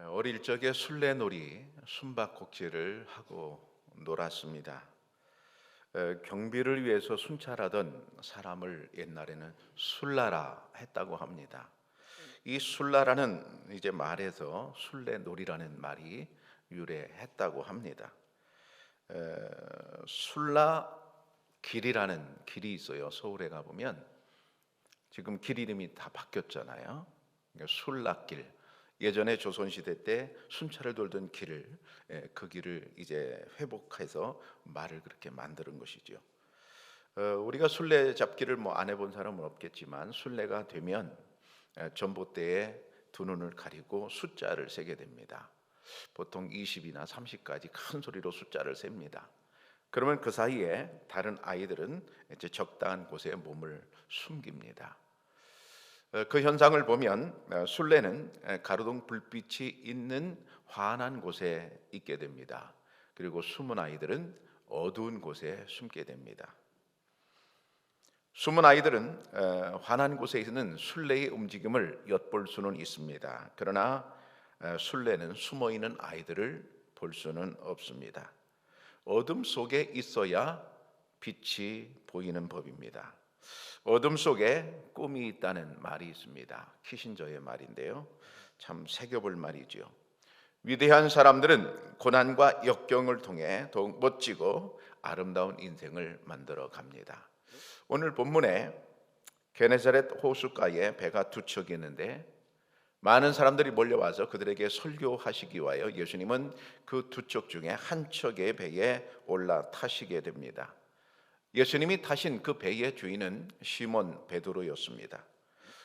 어릴 적에 술래놀이, 숨바꼭질을 하고 놀았습니다. 경비를 위해서 순찰하던 사람을 옛날에는 술라라 했다고 합니다. 이 술라라는 이제 말에서 술래놀이라는 말이 유래했다고 합니다. 술라길이라는 길이 있어요. 서울에 가보면 지금 길 이름이 다 바뀌었잖아요. 그러니까 술라길. 예전에 조선시대 때 순찰을 돌던 길을 그 길을 이제 회복해서 말을 그렇게 만드는 것이죠. 우리가 술래 잡기를 뭐 안 해본 사람은 없겠지만 술래가 되면 전봇대에 두 눈을 가리고 숫자를 세게 됩니다. 보통 20이나 30까지 큰 소리로 숫자를 셉니다. 그러면 그 사이에 다른 아이들은 이제 적당한 곳에 몸을 숨깁니다. 그 현상을 보면 술래는 가로등 불빛이 있는 환한 곳에 있게 됩니다. 그리고 숨은 아이들은 어두운 곳에 숨게 됩니다. 숨은 아이들은 환한 곳에 있는 술래의 움직임을 엿볼 수는 있습니다. 그러나 술래는 숨어 있는 아이들을 볼 수는 없습니다. 어둠 속에 있어야 빛이 보이는 법입니다. 어둠 속에 꿈이 있다는 말이 있습니다. 키신저의 말인데요. 참 새겨볼 말이죠. 위대한 사람들은 고난과 역경을 통해 더욱 멋지고 아름다운 인생을 만들어 갑니다. 오늘 본문에 게네사렛 호숫가에 배가 두 척이 있는데 많은 사람들이 몰려와서 그들에게 설교하시기 위하여 예수님은 그 두 척 중에 한 척의 배에 올라타시게 됩니다. 예수님이 타신 그 배의 주인은 시몬 베드로였습니다.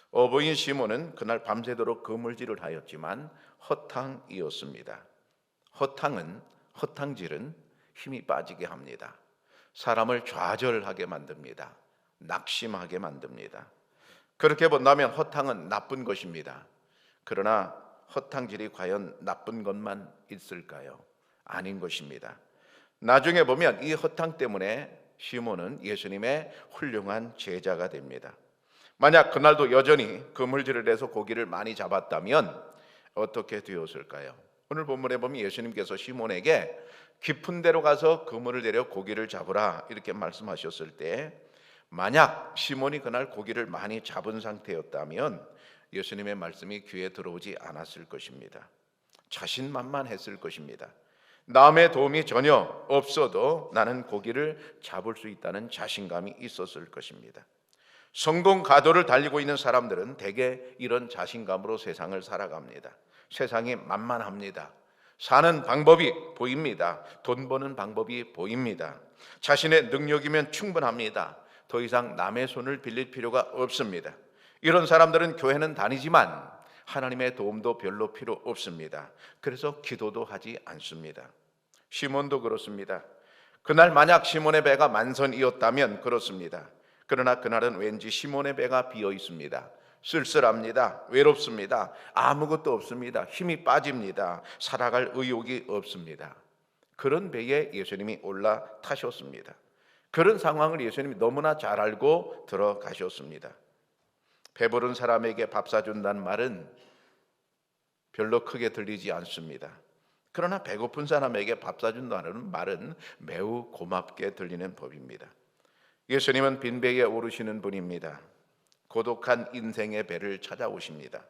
어부인 시몬은 그날 밤새도록 그물질을 하였지만 허탕이었습니다. 허탕질은 힘이 빠지게 합니다. 사람을 좌절하게 만듭니다. 낙심하게 만듭니다. 그렇게 본다면 허탕은 나쁜 것입니다. 그러나 허탕질이 과연 나쁜 것만 있을까요? 아닌 것입니다. 나중에 보면 이 허탕 때문에 시몬은 예수님의 훌륭한 제자가 됩니다. 만약 그날도 여전히 그물질을 해서 고기를 많이 잡았다면 어떻게 되었을까요? 오늘 본문에 보면 예수님께서 시몬에게 깊은 데로 가서 그물을 내려 고기를 잡으라 이렇게 말씀하셨을 때 만약 시몬이 그날 고기를 많이 잡은 상태였다면 예수님의 말씀이 귀에 들어오지 않았을 것입니다. 자신만만했을 것입니다. 남의 도움이 전혀 없어도 나는 고기를 잡을 수 있다는 자신감이 있었을 것입니다. 성공 가도를 달리고 있는 사람들은 대개 이런 자신감으로 세상을 살아갑니다. 세상이 만만합니다. 사는 방법이 보입니다. 돈 버는 방법이 보입니다. 자신의 능력이면 충분합니다. 더 이상 남의 손을 빌릴 필요가 없습니다. 이런 사람들은 교회는 다니지만 하나님의 도움도 별로 필요 없습니다. 그래서 기도도 하지 않습니다. 시몬도 그렇습니다. 그날 만약 시몬의 배가 만선이었다면 그렇습니다. 그러나 그날은 왠지 시몬의 배가 비어 있습니다. 쓸쓸합니다. 외롭습니다. 아무것도 없습니다. 힘이 빠집니다. 살아갈 의욕이 없습니다. 그런 배에 예수님이 올라타셨습니다. 그런 상황을 예수님이 너무나 잘 알고 들어가셨습니다. 배부른 사람에게 밥 사준다는 말은 별로 크게 들리지 않습니다. 그러나 배고픈 사람에게 밥 사준다는 말은 매우 고맙게 들리는 법입니다. 예수님은 빈배에 오르시는 분입니다. 고독한 인생의 배를 찾아오십니다.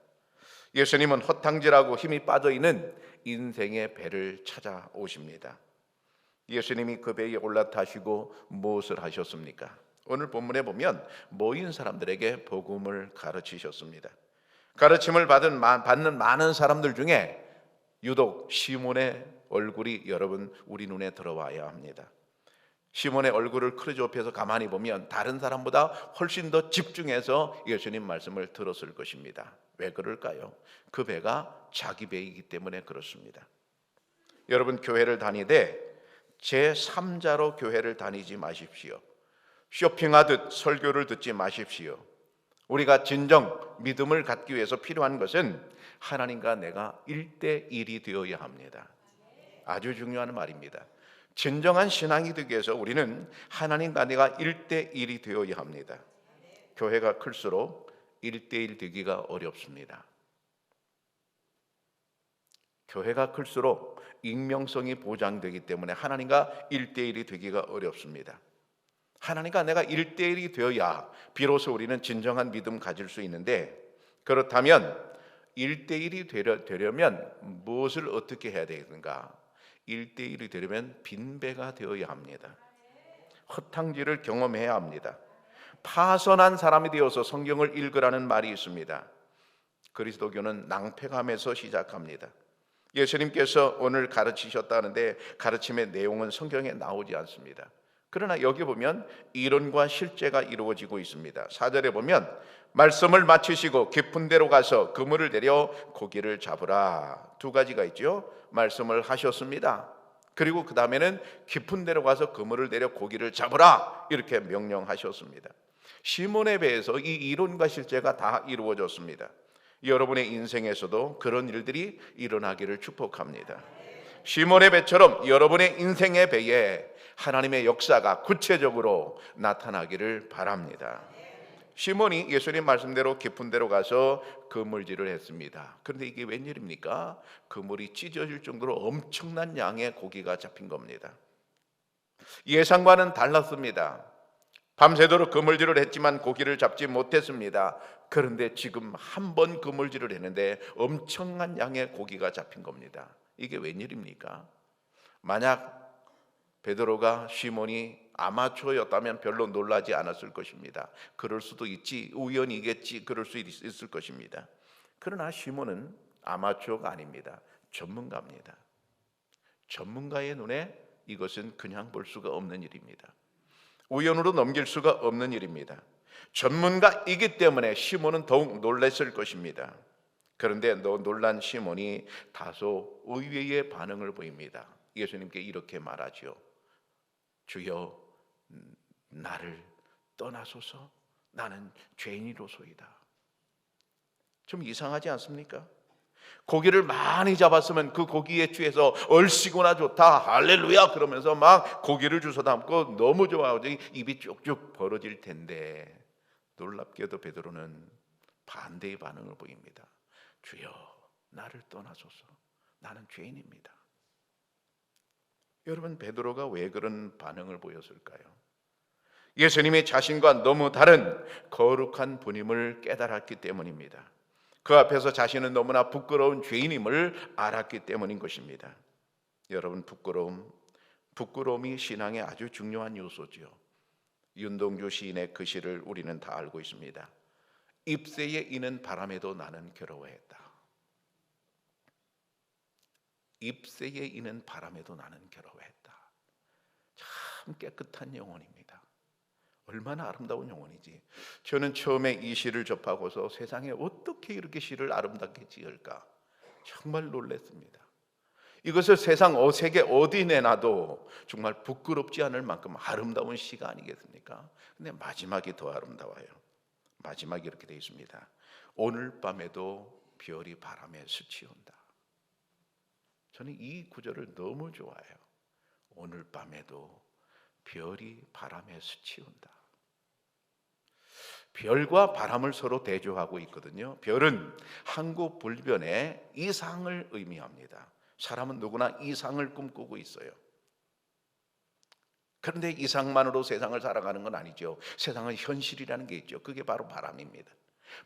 예수님은 허탕질하고 힘이 빠져있는 인생의 배를 찾아오십니다. 예수님이 그 배에 올라타시고 무엇을 하셨습니까? 오늘 본문에 보면 모인 사람들에게 복음을 가르치셨습니다. 가르침을 받는 많은 사람들 중에 유독 시몬의 얼굴이 여러분 우리 눈에 들어와야 합니다. 시몬의 얼굴을 크로즈업해서 가만히 보면 다른 사람보다 훨씬 더 집중해서 예수님 말씀을 들었을 것입니다. 왜 그럴까요? 그 배가 자기 배이기 때문에 그렇습니다. 여러분 교회를 다니되 제3자로 교회를 다니지 마십시오. 쇼핑하듯 설교를 듣지 마십시오. 우리가 진정 믿음을 갖기 위해서 필요한 것은 하나님과 내가 1대1이 되어야 합니다. 아주 중요한 말입니다. 진정한 신앙이 되기 위해서 우리는 하나님과 내가 1대1이 되어야 합니다. 교회가 클수록 1대1 되기가 어렵습니다. 교회가 클수록 익명성이 보장되기 때문에 하나님과 1대1이 되기가 어렵습니다. 하나님과 내가 1대1이 되어야 비로소 우리는 진정한 믿음 가질 수 있는데, 그렇다면 1대1이 되려면 무엇을 어떻게 해야 되는가? 1대1이 되려면 빈배가 되어야 합니다. 허탕질을 경험해야 합니다. 파선한 사람이 되어서 성경을 읽으라는 말이 있습니다. 그리스도교는 낭패감에서 시작합니다. 예수님께서 오늘 가르치셨다는데 가르침의 내용은 성경에 나오지 않습니다. 그러나 여기 보면 이론과 실제가 이루어지고 있습니다. 4절에 보면 말씀을 마치시고 깊은 데로 가서 그물을 내려 고기를 잡으라. 두 가지가 있죠. 말씀을 하셨습니다. 그리고 그 다음에는 깊은 데로 가서 그물을 내려 고기를 잡으라, 이렇게 명령하셨습니다. 시몬의 배에서 이 이론과 실제가 다 이루어졌습니다. 여러분의 인생에서도 그런 일들이 일어나기를 축복합니다. 시몬의 배처럼 여러분의 인생의 배에 하나님의 역사가 구체적으로 나타나기를 바랍니다. 시몬이 예수님 말씀대로 깊은 데로 가서 그물질을 했습니다. 그런데 이게 웬일입니까? 그물이 찢어질 정도로 엄청난 양의 고기가 잡힌 겁니다. 예상과는 달랐습니다. 밤새도록 그물질을 했지만 고기를 잡지 못했습니다. 그런데 지금 한 번 그물질을 했는데 엄청난 양의 고기가 잡힌 겁니다. 이게 웬일입니까? 만약 베드로가 시몬이 아마추어였다면 별로 놀라지 않았을 것입니다. 그럴 수도 있지, 우연이겠지, 그럴 수 있을 것입니다. 그러나 시몬은 아마추어가 아닙니다. 전문가입니다. 전문가의 눈에 이것은 그냥 볼 수가 없는 일입니다. 우연으로 넘길 수가 없는 일입니다. 전문가이기 때문에 시몬은 더욱 놀랐을 것입니다. 그런데 놀란 시몬이 다소 의외의 반응을 보입니다. 예수님께 이렇게 말하죠. 주여, 나를 떠나소서. 나는 죄인이로소이다. 좀 이상하지 않습니까? 고기를 많이 잡았으면 그 고기에 취해서 얼씨구나 좋다, 할렐루야 그러면서 막 고기를 주워 담고 너무 좋아하고 입이 쭉쭉 벌어질 텐데, 놀랍게도 베드로는 반대의 반응을 보입니다. 주여, 나를 떠나소서. 나는 죄인입니다. 여러분, 베드로가 왜 그런 반응을 보였을까요? 예수님이 자신과 너무 다른 거룩한 분임을 깨달았기 때문입니다. 그 앞에서 자신은 너무나 부끄러운 죄인임을 알았기 때문인 것입니다. 여러분, 부끄러움이 신앙의 아주 중요한 요소죠. 윤동주 시인의 그 시를 우리는 다 알고 있습니다. 잎새에 이는 바람에도 나는 괴로워했다. 잎새에 이는 바람에도 나는 괴로워했다. 참 깨끗한 영혼입니다. 얼마나 아름다운 영혼이지. 저는 처음에 이 시를 접하고서 세상에 어떻게 이렇게 시를 아름답게 지을까 정말 놀랐습니다. 이것을 세상 세계 어디 내놔도 정말 부끄럽지 않을 만큼 아름다운 시가 아니겠습니까? 근데 마지막이 더 아름다워요. 마지막이 이렇게 되어 있습니다. 오늘 밤에도 별이 바람에 스치운다. 저는 이 구절을 너무 좋아해요. 오늘 밤에도 별이 바람에 스치운다. 별과 바람을 서로 대조하고 있거든요. 별은 한국 불변의 이상을 의미합니다. 사람은 누구나 이상을 꿈꾸고 있어요. 그런데 이상만으로 세상을 살아가는 건 아니죠. 세상은 현실이라는 게 있죠. 그게 바로 바람입니다.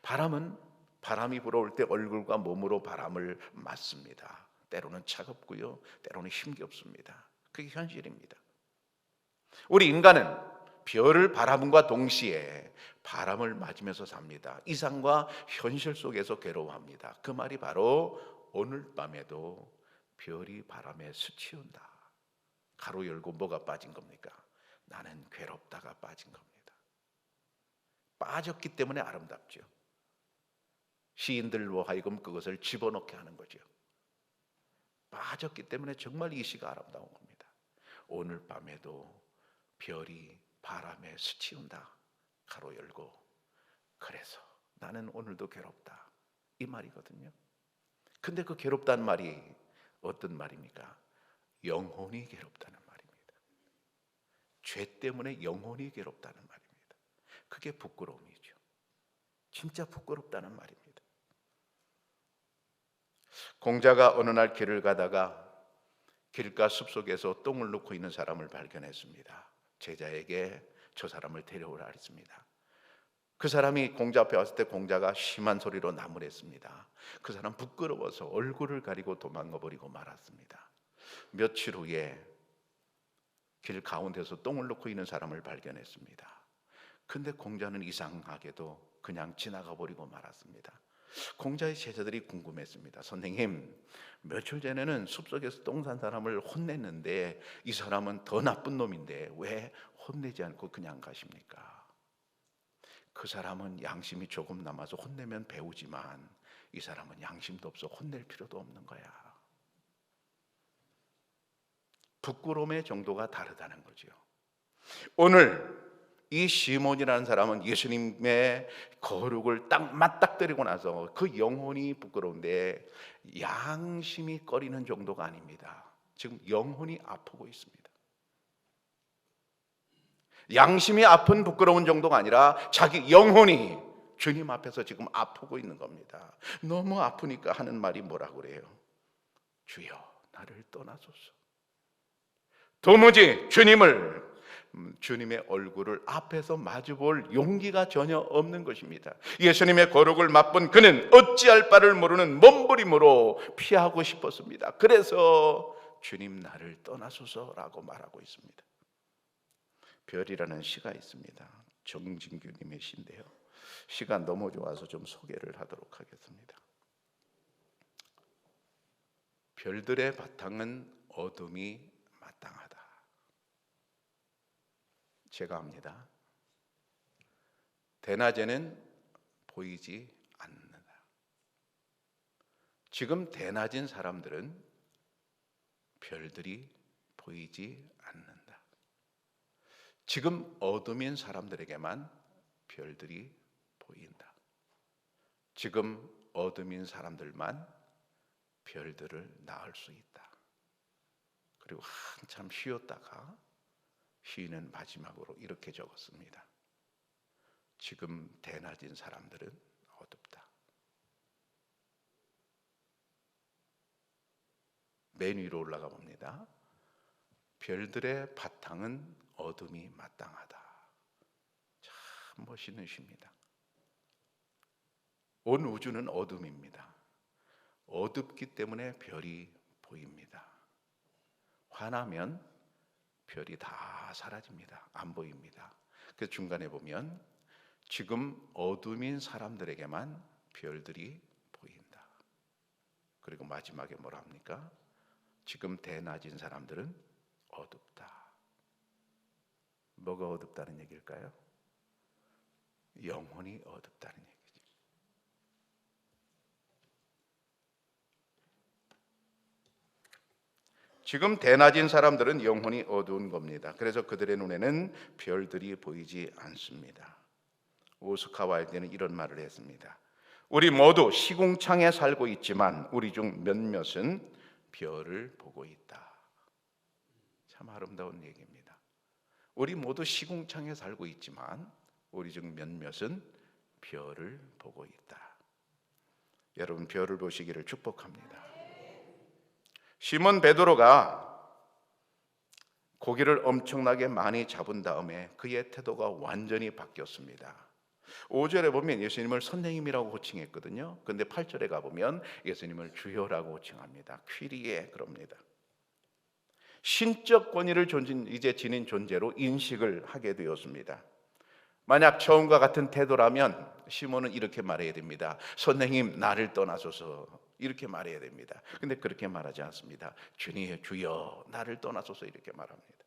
바람은 바람이 불어올 때 얼굴과 몸으로 바람을 맞습니다. 때로는 차갑고요, 때로는 힘겹습니다. 그게 현실입니다. 우리 인간은 별을 바라봄과 동시에 바람을 맞으면서 삽니다. 이상과 현실 속에서 괴로워합니다. 그 말이 바로 오늘 밤에도 별이 바람에 스치운다. 가로 열고 뭐가 빠진 겁니까? 나는 괴롭다가 빠진 겁니다. 빠졌기 때문에 아름답죠. 시인들로 하여금 그것을 집어넣게 하는 거죠. 빠졌기 때문에 정말 이 시가 아름다운 겁니다. 오늘 밤에도 별이 바람에 스치운다. 가로 열고 그래서 나는 오늘도 괴롭다. 이 말이거든요. 근데 그 괴롭다는 말이 어떤 말입니까? 영혼이 괴롭다는 말입니다. 죄 때문에 영혼이 괴롭다는 말입니다. 그게 부끄러움이죠. 진짜 부끄럽다는 말입니다. 공자가 어느 날 길을 가다가 길가 숲속에서 똥을 놓고 있는 사람을 발견했습니다. 제자에게 저 사람을 데려오라 했습니다. 그 사람이 공자 앞에 왔을 때 공자가 심한 소리로 나무랬습니다. 그 사람 부끄러워서 얼굴을 가리고 도망가 버리고 말았습니다. 며칠 후에 길 가운데서 똥을 놓고 있는 사람을 발견했습니다. 근데 공자는 이상하게도 그냥 지나가 버리고 말았습니다. 공자의 제자들이 궁금했습니다. 선생님, 며칠 전에는 숲속에서 똥 산 사람을 혼냈는데 이 사람은 더 나쁜 놈인데 왜 혼내지 않고 그냥 가십니까? 그 사람은 양심이 조금 남아서 혼내면 배우지만 이 사람은 양심도 없어 혼낼 필요도 없는 거야. 부끄러움의 정도가 다르다는 거죠. 오늘 이 시몬이라는 사람은 예수님의 거룩을 딱 맞닥뜨리고 나서 그 영혼이 부끄러운데 양심이 꺼리는 정도가 아닙니다. 지금 영혼이 아프고 있습니다. 양심이 아픈 부끄러운 정도가 아니라 자기 영혼이 주님 앞에서 지금 아프고 있는 겁니다. 너무 아프니까 하는 말이 뭐라고 그래요? 주여, 나를 떠나소서. 도무지 주님의 얼굴을 앞에서 마주볼 용기가 전혀 없는 것입니다. 예수님의 거룩을 맛본 그는 어찌할 바를 모르는 몸부림으로 피하고 싶었습니다. 그래서 주님, 나를 떠나소서라고 말하고 있습니다. 별이라는 시가 있습니다. 정진규 님의 시인데요, 시가 너무 좋아서 좀 소개를 하도록 하겠습니다. 별들의 바탕은 어둠이 마땅하다. 제가 합니다. 대낮에는 보이지 않는다. 지금 대낮인 사람들은 별들이 보이지 않는다. 지금 어둠인 사람들에게만 별들이 보인다. 지금 어둠인 사람들만 별들을 낳을 수 있다. 그리고 한참 쉬었다가 시인은 마지막으로 이렇게 적었습니다. 지금 대낮인 사람들은 어둡다. 맨 위로 올라가 봅니다. 별들의 바탕은 어둠이 마땅하다. 참 멋있는 시입니다. 온 우주는 어둠입니다. 어둡기 때문에 별이 보입니다. 화나면 별이 다 사라집니다. 안 보입니다. 그래서 중간에 보면 지금 어둠인 사람들에게만 별들이 보인다. 그리고 마지막에 뭐라 합니까? 지금 대낮인 사람들은 어둡다. 뭐가 어둡다는 얘기일까요? 영혼이 어둡다는 얘기죠. 지금 대낮인 사람들은 영혼이 어두운 겁니다. 그래서 그들의 눈에는 별들이 보이지 않습니다. 오스카 와일드는 이런 말을 했습니다. 우리 모두 시궁창에 살고 있지만 우리 중 몇몇은 별을 보고 있다. 참 아름다운 얘기입니다. 우리 모두 시궁창에 살고 있지만 우리 중 몇몇은 별을 보고 있다. 여러분, 별을 보시기를 축복합니다. 시몬 베드로가 고기를 엄청나게 많이 잡은 다음에 그의 태도가 완전히 바뀌었습니다. 5절에 보면 예수님을 선생님이라고 호칭했거든요. 그런데 8절에 가보면 예수님을 주여라고 호칭합니다. 퀴리에 그럽니다. 신적 권위를 이제 지닌 존재로 인식을 하게 되었습니다. 만약 처음과 같은 태도라면 시몬은 이렇게 말해야 됩니다. 선생님, 나를 떠나소서. 이렇게 말해야 됩니다. 근데 그렇게 말하지 않습니다. 주님, 주여, 나를 떠나소서. 이렇게 말합니다.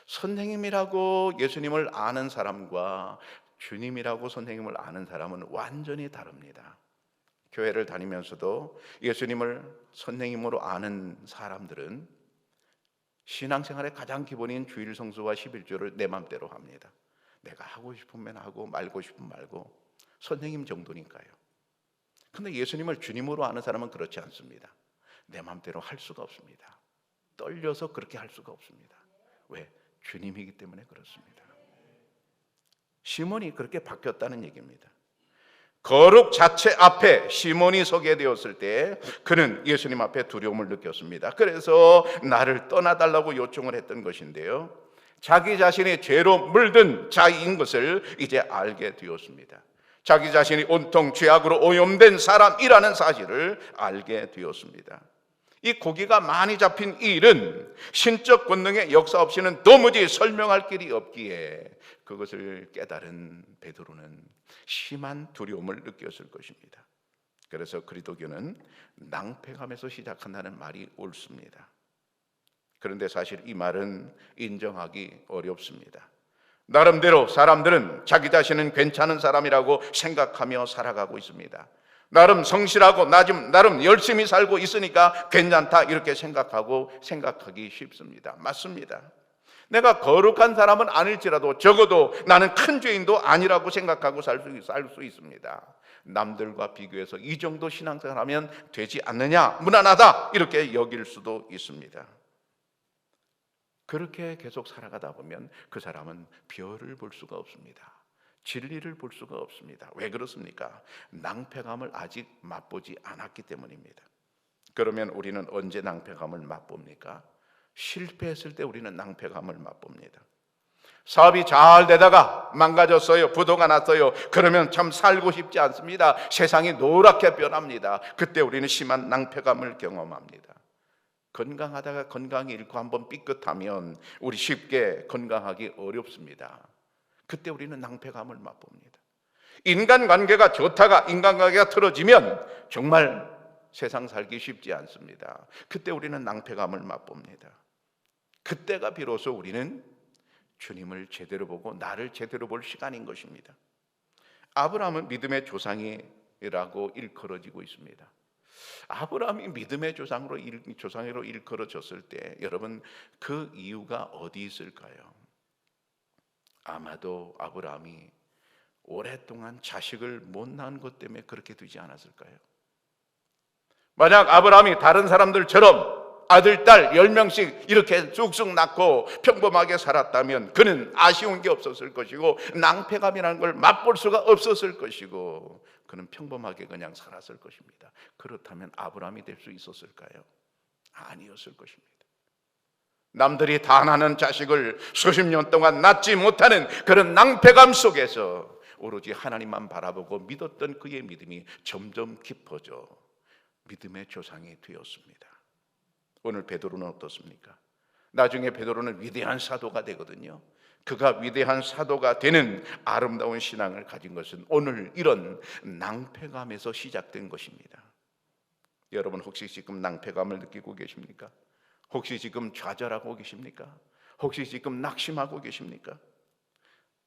선생님이라고 예수님을 아는 사람과 주님이라고 선생님을 아는 사람은 완전히 다릅니다. 교회를 다니면서도 예수님을 선생님으로 아는 사람들은 신앙생활의 가장 기본인 주일 성수와 11조를 내 맘대로 합니다. 내가 하고 싶으면 하고 말고 싶으면 말고 선생님 정도니까요. 근데 예수님을 주님으로 아는 사람은 그렇지 않습니다. 내 맘대로 할 수가 없습니다. 떨려서 그렇게 할 수가 없습니다. 왜? 주님이기 때문에 그렇습니다. 시몬이 그렇게 바뀌었다는 얘기입니다. 거룩 자체 앞에 시몬이 서게 되었을 때 그는 예수님 앞에 두려움을 느꼈습니다. 그래서 나를 떠나달라고 요청을 했던 것인데요, 자기 자신이 죄로 물든 자인 것을 이제 알게 되었습니다. 자기 자신이 온통 죄악으로 오염된 사람이라는 사실을 알게 되었습니다. 이 고기가 많이 잡힌 이 일은 신적 권능의 역사 없이는 도무지 설명할 길이 없기에 그것을 깨달은 베드로는 심한 두려움을 느꼈을 것입니다. 그래서 그리스도교는 낭패감에서 시작한다는 말이 옳습니다. 그런데 사실 이 말은 인정하기 어렵습니다. 나름대로 사람들은 자기 자신은 괜찮은 사람이라고 생각하며 살아가고 있습니다. 나름 성실하고 나름 열심히 살고 있으니까 괜찮다 이렇게 생각하기 쉽습니다. 맞습니다. 내가 거룩한 사람은 아닐지라도 적어도 나는 큰 죄인도 아니라고 생각하고 살 수 있습니다. 남들과 비교해서 이 정도 신앙생활하면 되지 않느냐, 무난하다 이렇게 여길 수도 있습니다. 그렇게 계속 살아가다 보면 그 사람은 별을 볼 수가 없습니다. 진리를 볼 수가 없습니다. 왜 그렇습니까? 낭패감을 아직 맛보지 않았기 때문입니다. 그러면 우리는 언제 낭패감을 맛봅니까? 실패했을 때 우리는 낭패감을 맛봅니다. 사업이 잘 되다가 망가졌어요. 부도가 났어요. 그러면 참 살고 싶지 않습니다. 세상이 노랗게 변합니다. 그때 우리는 심한 낭패감을 경험합니다. 건강하다가 건강이 잃고 한번 삐끗하면 우리 쉽게 건강하기 어렵습니다. 그때 우리는 낭패감을 맛봅니다. 인간관계가 좋다가 인간관계가 틀어지면 정말 세상 살기 쉽지 않습니다. 그때 우리는 낭패감을 맛봅니다. 그때가 비로소 우리는 주님을 제대로 보고 나를 제대로 볼 시간인 것입니다. 아브라함은 믿음의 조상이라고 일컬어지고 있습니다. 아브라함이 믿음의 조상으로 일컬어졌을 때 여러분 그 이유가 어디 있을까요? 아마도 아브라함이 오랫동안 자식을 못 낳은 것 때문에 그렇게 되지 않았을까요? 만약 아브라함이 다른 사람들처럼 아들, 딸 10명씩 이렇게 쑥쑥 낳고 평범하게 살았다면 그는 아쉬운 게 없었을 것이고 낭패감이라는 걸 맛볼 수가 없었을 것이고 그는 평범하게 그냥 살았을 것입니다. 그렇다면 아브라함이 될 수 있었을까요? 아니었을 것입니다. 남들이 다 낳는 자식을 수십 년 동안 낳지 못하는 그런 낭패감 속에서 오로지 하나님만 바라보고 믿었던 그의 믿음이 점점 깊어져 믿음의 조상이 되었습니다. 오늘 베드로는 어떻습니까? 나중에 베드로는 위대한 사도가 되거든요. 그가 위대한 사도가 되는 아름다운 신앙을 가진 것은 오늘 이런 낭패감에서 시작된 것입니다. 여러분 혹시 지금 낭패감을 느끼고 계십니까? 혹시 지금 좌절하고 계십니까? 혹시 지금 낙심하고 계십니까?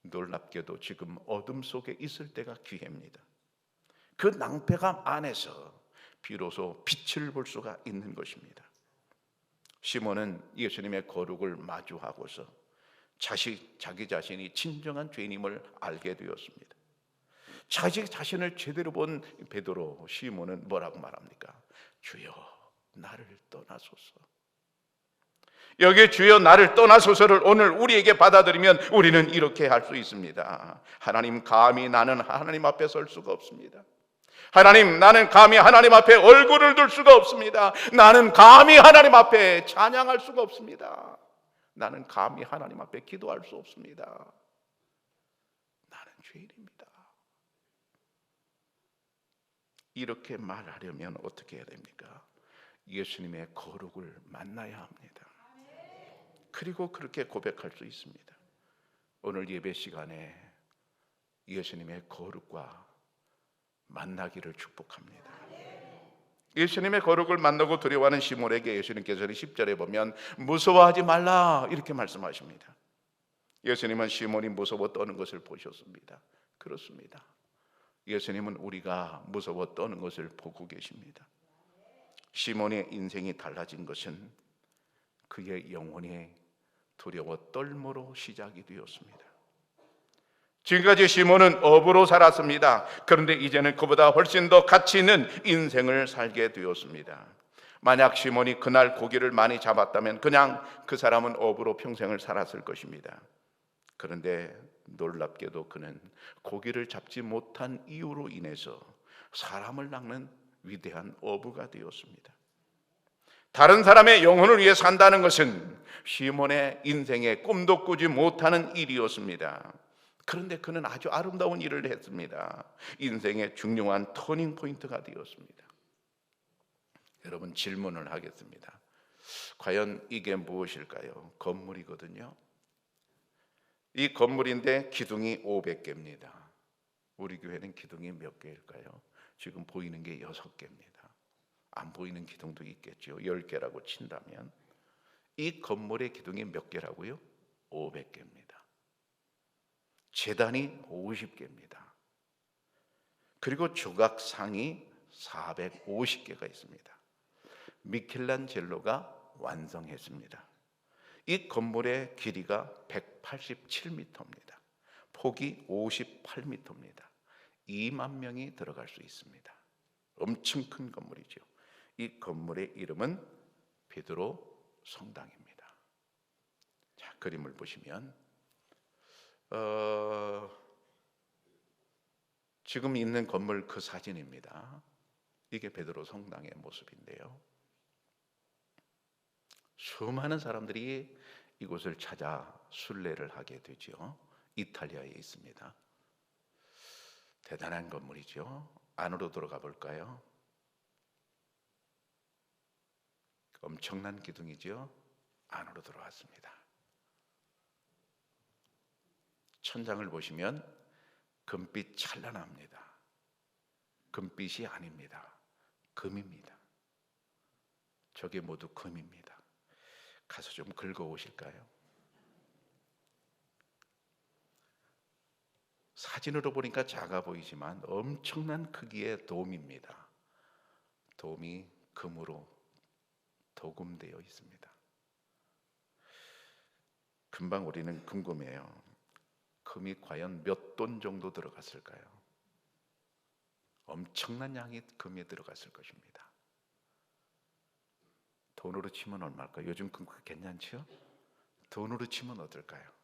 놀랍게도 지금 어둠 속에 있을 때가 기회입니다. 그 낭패감 안에서 비로소 빛을 볼 수가 있는 것입니다. 시몬은 예수님의 거룩을 마주하고서 자기 자신이 진정한 죄인임을 알게 되었습니다. 자기 자신을 제대로 본 베드로 시몬은 뭐라고 말합니까? 주여 나를 떠나소서. 여기 주여 나를 떠나소서를 오늘 우리에게 받아들이면 우리는 이렇게 할 수 있습니다. 하나님, 감히 나는 하나님 앞에 설 수가 없습니다. 하나님, 나는 감히 하나님 앞에 얼굴을 둘 수가 없습니다. 나는 감히 하나님 앞에 찬양할 수가 없습니다. 나는 감히 하나님 앞에 기도할 수 없습니다. 나는 죄인입니다. 이렇게 말하려면 어떻게 해야 됩니까? 예수님의 거룩을 만나야 합니다. 그리고 그렇게 고백할 수 있습니다. 오늘 예배 시간에 예수님의 거룩과 만나기를 축복합니다. 예수님의 거룩을 만나고 두려워하는 시몬에게 예수님께서는 10절에 보면 무서워하지 말라 이렇게 말씀하십니다. 예수님은 시몬이 무서워 떠는 것을 보셨습니다. 그렇습니다. 예수님은 우리가 무서워 떠는 것을 보고 계십니다. 시몬의 인생이 달라진 것은 그의 영혼이 두려워 떨므로 시작이 되었습니다. 지금까지 시몬은 업으로 살았습니다. 그런데 이제는 그보다 훨씬 더 가치 있는 인생을 살게 되었습니다. 만약 시몬이 그날 고기를 많이 잡았다면 그냥 그 사람은 업으로 평생을 살았을 것입니다. 그런데 놀랍게도 그는 고기를 잡지 못한 이유로 인해서 사람을 낚는 위대한 어부가 되었습니다. 다른 사람의 영혼을 위해 산다는 것은 시몬의 인생에 꿈도 꾸지 못하는 일이었습니다. 그런데 그는 아주 아름다운 일을 했습니다. 인생의 중요한 터닝 포인트가 되었습니다. 여러분, 질문을 하겠습니다. 과연 이게 무엇일까요? 건물이거든요. 이 건물인데 기둥이 500개입니다. 우리 교회는 기둥이 몇 개일까요? 지금 보이는 게 6개입니다. 안 보이는 기둥도 있겠죠. 10개라고 친다면 이 건물의 기둥이 몇 개라고요? 500개입니다. 제단이 50개입니다. 그리고 조각상이 450개가 있습니다. 미켈란젤로가 완성했습니다. 이 건물의 길이가 187m입니다. 폭이 58m입니다. 2만 명이 들어갈 수 있습니다. 엄청 큰 건물이죠. 이 건물의 이름은 베드로 성당입니다. 자, 그림을 보시면 지금 있는 건물 그 사진입니다. 이게 베드로 성당의 모습인데요. 수많은 사람들이 이곳을 찾아 순례를 하게 되죠. 이탈리아에 있습니다. 대단한 건물이죠. 안으로 들어가 볼까요? 엄청난 기둥이죠. 안으로 들어왔습니다. 천장을 보시면 금빛 찬란합니다. 금빛이 아닙니다. 금입니다. 저게 모두 금입니다. 가서 좀 긁어오실까요? 사진으로 보니까 작아 보이지만 엄청난 크기의 돔입니다. 돔이 금으로 도금되어 있습니다. 금방 우리는 궁금해요. 금이 과연 몇 돈 정도 들어갔을까요? 엄청난 양의 금이 들어갔을 것입니다. 돈으로 치면 얼마일까요? 요즘 금 괜찮지요? 돈으로 치면 어떨까요?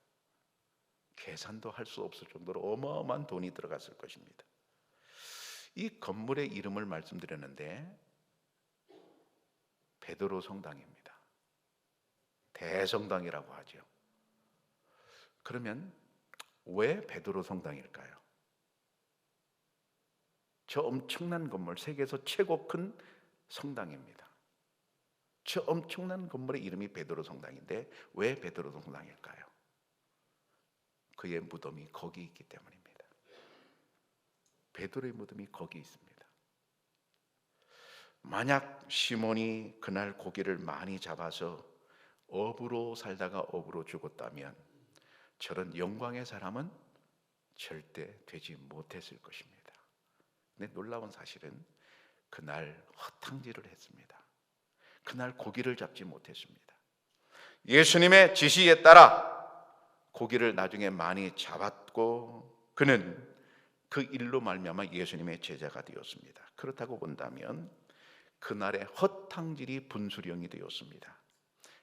계산도 할 수 없을 정도로 어마어마한 돈이 들어갔을 것입니다. 이 건물의 이름을 말씀드렸는데 베드로 성당입니다. 대성당이라고 하죠. 그러면 왜 베드로 성당일까요? 저 엄청난 건물, 세계에서 최고 큰 성당입니다. 저 엄청난 건물의 이름이 베드로 성당인데 왜 베드로 성당일까요? 그의 무덤이 거기 있기 때문입니다. 베드로의 무덤이 거기 있습니다. 만약 시몬이 그날 고기를 많이 잡아서 어부로 살다가 어부로 죽었다면 저런 영광의 사람은 절대 되지 못했을 것입니다. 근데 놀라운 사실은 그날 허탕질을 했습니다. 그날 고기를 잡지 못했습니다. 예수님의 지시에 따라 고기를 나중에 많이 잡았고 그는 그 일로 말미암아 예수님의 제자가 되었습니다. 그렇다고 본다면 그날의 허탕질이 분수령이 되었습니다.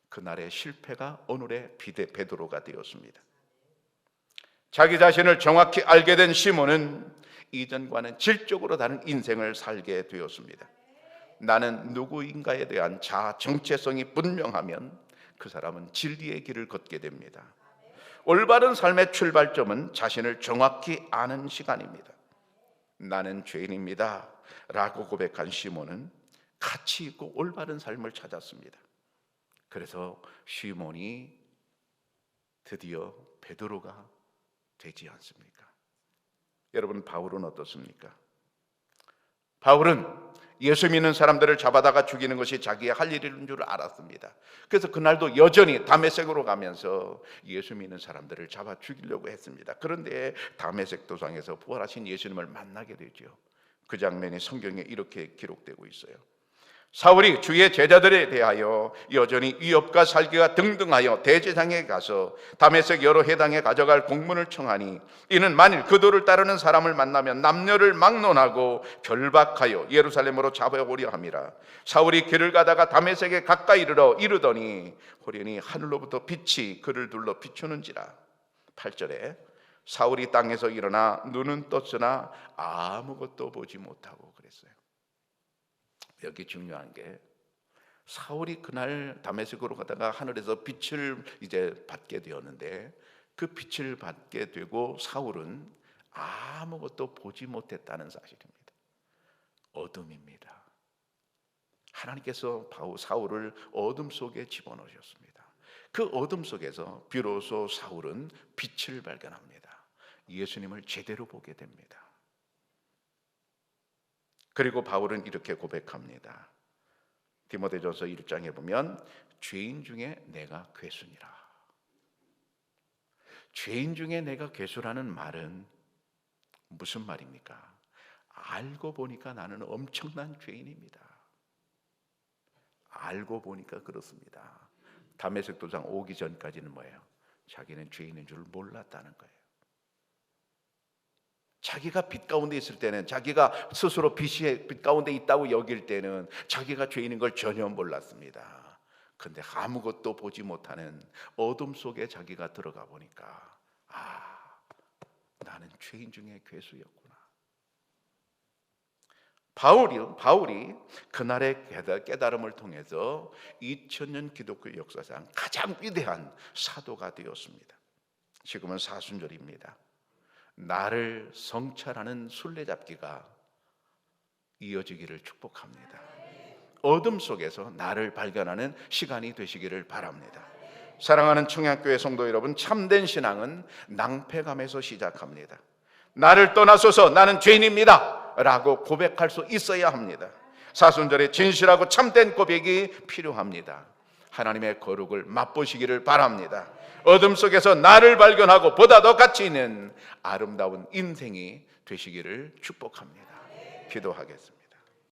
그날의 실패가 오늘의 베드로가 되었습니다. 자기 자신을 정확히 알게 된 시몬은 이전과는 질적으로 다른 인생을 살게 되었습니다. 나는 누구인가에 대한 자아 정체성이 분명하면 그 사람은 진리의 길을 걷게 됩니다. 올바른 삶의 출발점은 자신을 정확히 아는 시간입니다. 나는 죄인입니다 라고 고백한 시몬은 가치 있고 올바른 삶을 찾았습니다. 그래서 시몬이 드디어 베드로가 되지 않습니까? 여러분, 바울은 어떻습니까? 바울은 예수 믿는 사람들을 잡아다가 죽이는 것이 자기의 할 일인 줄 알았습니다. 그래서 그날도 여전히 다메섹으로 가면서 예수 믿는 사람들을 잡아 죽이려고 했습니다. 그런데 다메섹 도상에서 부활하신 예수님을 만나게 되죠. 그 장면이 성경에 이렇게 기록되고 있어요. 사울이 주의 제자들에 대하여 여전히 위협과 살기가 등등하여 대제사장에게 가서 다메섹 여러 회당에 가져갈 공문을 청하니 이는 만일 그들을 따르는 사람을 만나면 남녀를 막론하고 결박하여 예루살렘으로 잡아오려 함이라. 사울이 길을 가다가 다메섹에 가까이 이르더니 호련히 하늘로부터 빛이 그를 둘러 비추는지라. 8절에 사울이 땅에서 일어나 눈은 떴으나 아무것도 보지 못하고 그랬어요. 여기 중요한 게 사울이 그날 다메섹으로 가다가 하늘에서 빛을 이제 받게 되었는데 그 빛을 받게 되고 사울은 아무것도 보지 못했다는 사실입니다. 어둠입니다. 하나님께서 사울을 어둠 속에 집어넣으셨습니다. 그 어둠 속에서 비로소 사울은 빛을 발견합니다. 예수님을 제대로 보게 됩니다. 그리고 바울은 이렇게 고백합니다. 디모데전서 1장에 보면 죄인 중에 내가 괴수니라. 죄인 중에 내가 괴수라는 말은 무슨 말입니까? 알고 보니까 나는 엄청난 죄인입니다. 알고 보니까 그렇습니다. 다메섹 도상 오기 전까지는 뭐예요? 자기는 죄인인 줄 몰랐다는 거예요. 자기가 빛 가운데 있을 때는, 자기가 스스로 빛 가운데 있다고 여길 때는 자기가 죄인인 걸 전혀 몰랐습니다. 근데 아무것도 보지 못하는 어둠 속에 자기가 들어가 보니까 나는 죄인 중에 괴수였구나. 바울이 그날의 깨달음을 통해서 2000년 기독교 역사상 가장 위대한 사도가 되었습니다. 지금은 사순절입니다. 나를 성찰하는 술래잡기가 이어지기를 축복합니다. 어둠 속에서 나를 발견하는 시간이 되시기를 바랍니다. 사랑하는 청양교회 성도 여러분, 참된 신앙은 낭패감에서 시작합니다. 나를 떠나소서 나는 죄인입니다 라고 고백할 수 있어야 합니다. 사순절에 진실하고 참된 고백이 필요합니다. 하나님의 거룩을 맛보시기를 바랍니다. 어둠 속에서 나를 발견하고 보다 더 가치 있는 아름다운 인생이 되시기를 축복합니다. 기도하겠습니다.